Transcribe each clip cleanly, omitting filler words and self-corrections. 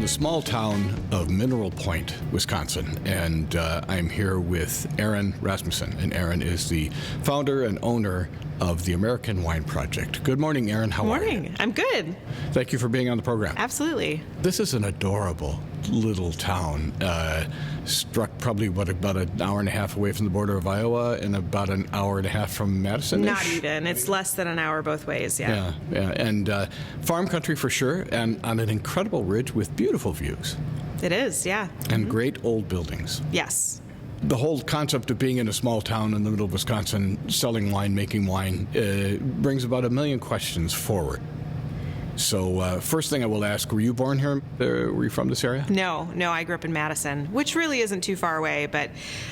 the small town of Mineral Point, Wisconsin, and I'm here with Erin Rasmussen, and Erin is the founder and owner of the American Wine Project. Good morning, Erin. How are you? Morning. I'm good. Thank you for being on the program. Absolutely. This is an adorable little town, struck probably, about an hour and a half away from the border of Iowa and about an hour and a half from Madison. Not even. It's less than an hour both ways, Yeah. And farm country for sure, and on an incredible ridge with beautiful views. It is, yeah. And great old buildings. Yes. The whole concept of being in a small town in the middle of Wisconsin, selling wine, making wine, brings about 1 million questions forward. So first thing I will ask, were you born here? Were you from this area? No, I grew up in Madison, which really isn't too far away, but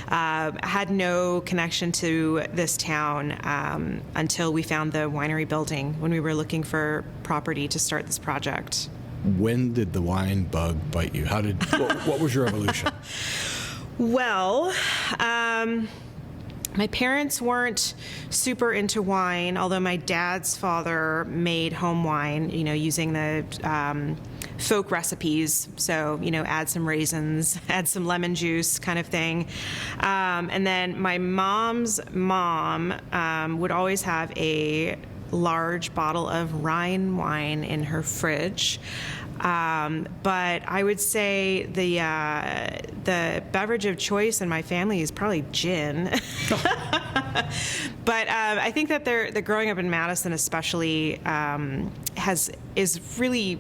had no connection to this town until we found the winery building when we were looking for property to start this project. When did the wine bug bite you? What was your evolution? Well, my parents weren't super into wine, although my dad's father made home wine, using the folk recipes. So, add some raisins, add some lemon juice kind of thing. And then my mom's mom would always have a large bottle of Rhine wine in her fridge. But I would say the beverage of choice in my family is probably gin. But I think that the growing up in Madison especially is really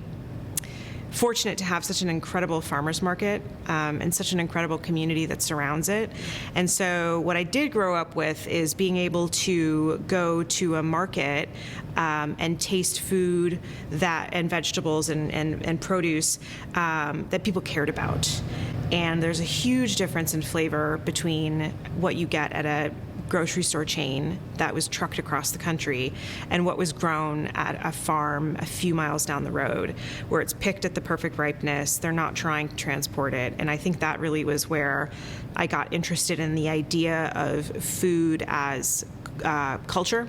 fortunate to have such an incredible farmers market and such an incredible community that surrounds it. And so what I did grow up with is being able to go to a market and taste food and vegetables and produce that people cared about. And there's a huge difference in flavor between what you get at a grocery store chain that was trucked across the country and what was grown at a farm a few miles down the road, where it's picked at the perfect ripeness. They're not trying to transport it. And I think that really was where I got interested in the idea of food as culture.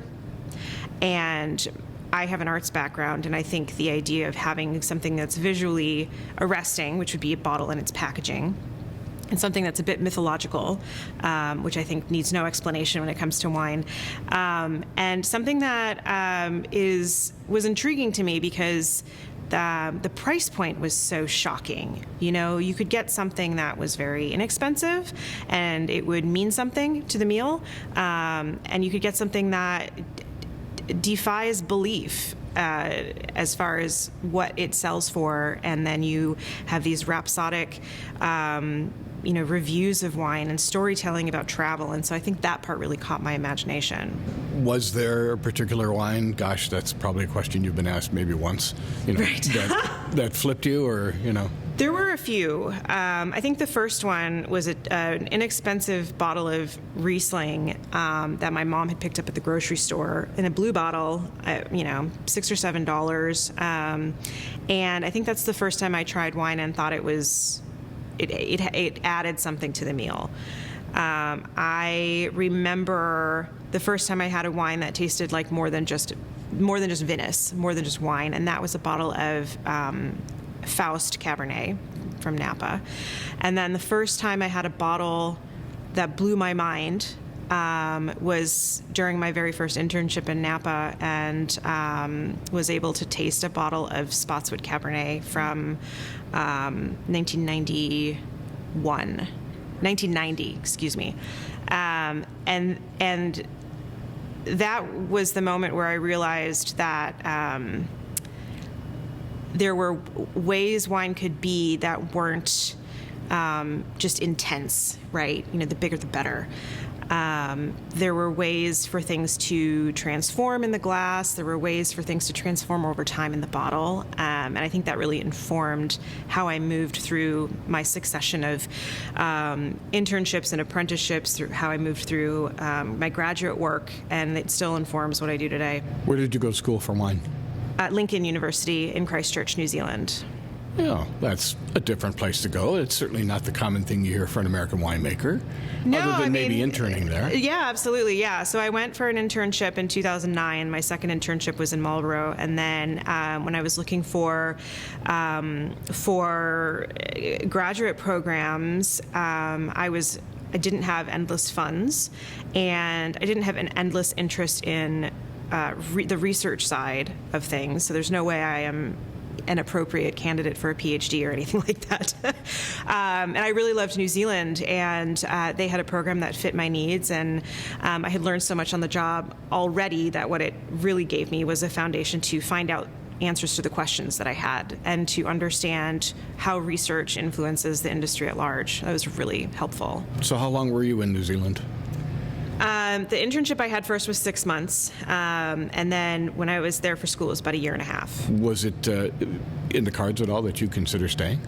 And I have an arts background, and I think the idea of having something that's visually arresting, which would be a bottle and its packaging, and something that's a bit mythological, which I think needs no explanation when it comes to wine, and something that was intriguing to me because the price point was so shocking. You could get something that was very inexpensive, and it would mean something to the meal, and you could get something that defies belief as far as what it sells for, and then you have these rhapsodic reviews of wine and storytelling about travel, and so I think that part really caught my imagination. Was there a particular wine? Gosh, that's probably a question you've been asked maybe once. Right. that flipped you, or There were a few. I think the first one was an inexpensive bottle of Riesling that my mom had picked up at the grocery store in a blue bottle, $6 or $7. And I think that's the first time I tried wine and thought it added something to the meal. I remember the first time I had a wine that tasted like more than just Venice, more than just wine, and that was a bottle of Faust Cabernet from Napa. And then the first time I had a bottle that blew my mind was during my very first internship in Napa, and was able to taste a bottle of Spotswood Cabernet from 1990, excuse me. And that was the moment where I realized that there were ways wine could be that weren't just intense, right? The bigger the better. There were ways for things to transform in the glass. There were ways for things to transform over time in the bottle. And I think that really informed how I moved through my succession of internships and apprenticeships, through how I moved through my graduate work, and it still informs what I do today. Where did you go to school for wine? At Lincoln University in Christchurch, New Zealand. Yeah, that's a different place to go. It's certainly not the common thing you hear for an American winemaker, No, other than I maybe mean, interning there. Yeah, absolutely. Yeah. So I went for an internship in 2009. My second internship was in Marlborough. And then when I was looking for graduate programs, I didn't have endless funds, and I didn't have an endless interest in the research side of things. So there's no way I am an appropriate candidate for a PhD or anything like that. And I really loved New Zealand, and they had a program that fit my needs, and I had learned so much on the job already that what it really gave me was a foundation to find out answers to the questions that I had and to understand how research influences the industry at large. That was really helpful. So how long were you in New Zealand? The internship I had first was 6 months, and then when I was there for school, it was about a year and a half. Was it in the cards at all that you consider staying?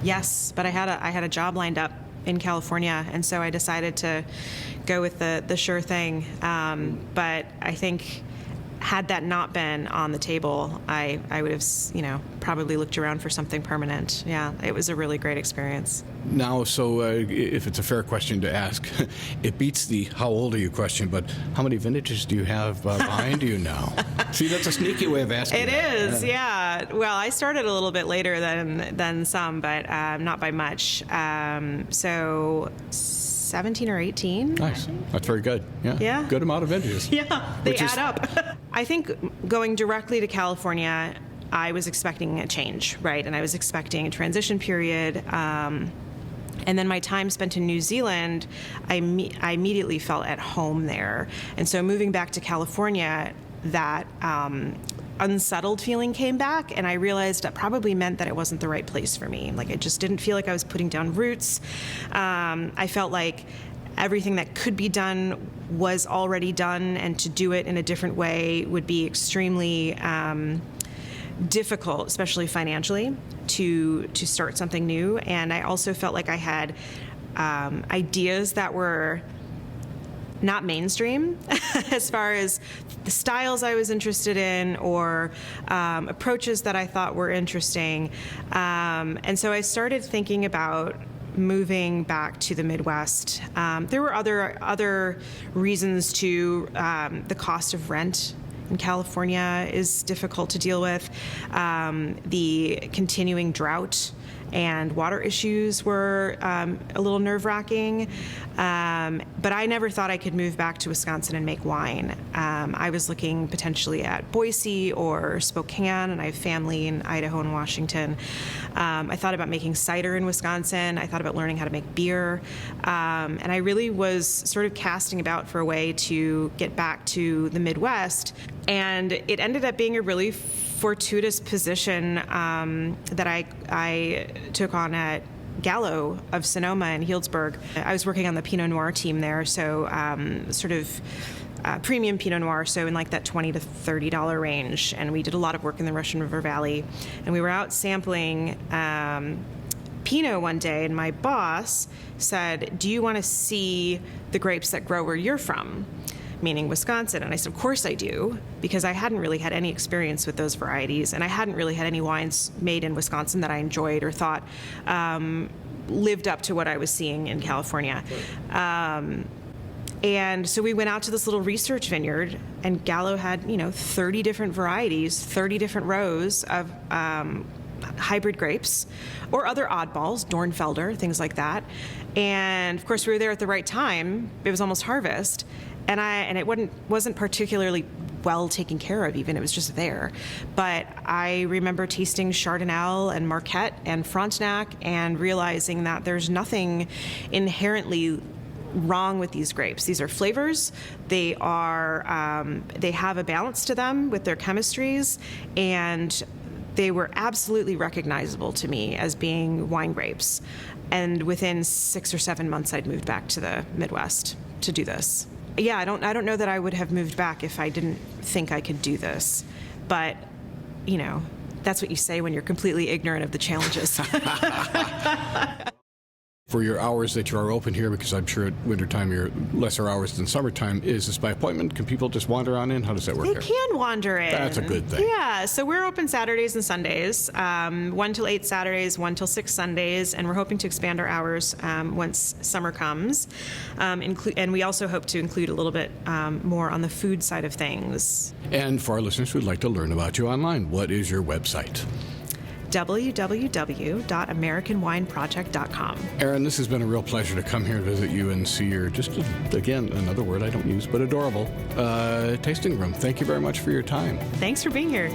Yes, but I had a job lined up in California, and so I decided to go with the sure thing. But I think, had that not been on the table, I would have, probably looked around for something permanent. Yeah, it was a really great experience. Now, so if it's a fair question to ask, it beats the how old are you question, but how many vintages do you have behind you now? See, that's a sneaky way of asking. It is, yeah. Well, I started a little bit later than some, but not by much. So 17 or 18. Nice. That's very good. Yeah. Yeah. Good amount of vintages. Yeah, they add up. I think going directly to California, I was expecting a change, right? And I was expecting a transition period. And then my time spent in New Zealand, I immediately felt at home there. And so moving back to California, that unsettled feeling came back, and I realized that probably meant that it wasn't the right place for me. Like, I just didn't feel like I was putting down roots. I felt like everything that could be done was already done, and to do it in a different way would be extremely difficult, especially financially, to start something new. And I also felt like I had ideas that were not mainstream as far as the styles I was interested in, or approaches that I thought were interesting. And so I started thinking about moving back to the Midwest. There were other reasons to the cost of rent in California is difficult to deal with. The continuing drought and water issues were a little nerve-wracking. But I never thought I could move back to Wisconsin and make wine. I was looking potentially at Boise or Spokane, and I have family in Idaho and Washington. I thought about making cider in Wisconsin. I thought about learning how to make beer. And I really was sort of casting about for a way to get back to the Midwest. And it ended up being a really fortuitous position that I took on at Gallo of Sonoma in Healdsburg. I was working on the Pinot Noir team there, so sort of premium Pinot Noir, so in like that $20 to $30 range. And we did a lot of work in the Russian River Valley. And we were out sampling Pinot one day, and my boss said, "Do you want to see the grapes that grow where you're from?" Meaning Wisconsin. And I said, of course I do, because I hadn't really had any experience with those varieties, and I hadn't really had any wines made in Wisconsin that I enjoyed or thought lived up to what I was seeing in California. And so we went out to this little research vineyard, and Gallo had, 30 different varieties, 30 different rows of hybrid grapes or other oddballs, Dornfelder, things like that. And of course we were there at the right time. It was almost harvest. And it wasn't particularly well taken care of even. It was just there. But I remember tasting Chardonnay and Marquette and Frontenac and realizing that there's nothing inherently wrong with these grapes. These are flavors. They have a balance to them with their chemistries, and they were absolutely recognizable to me as being wine grapes. And within 6 or 7 months, I'd moved back to the Midwest to do this. Yeah, I don't know that I would have moved back if I didn't think I could do this. But, that's what you say when you're completely ignorant of the challenges. For your hours that you are open here, because I'm sure at wintertime you're lesser hours than summertime, is this by appointment? Can people just wander on in? How does that work They here? can wander in. That's a good thing. Yeah, so we're open Saturdays and Sundays, 1 till 8 Saturdays, 1 till 6 Sundays, and we're hoping to expand our hours once summer comes. And we also hope to include a little bit more on the food side of things. And for our listeners who'd like to learn about you online, what is your website? www.americanwineproject.com. Erin, this has been a real pleasure to come here and visit you and see your, just again, another word I don't use, but adorable tasting room. Thank you very much for your time. Thanks for being here.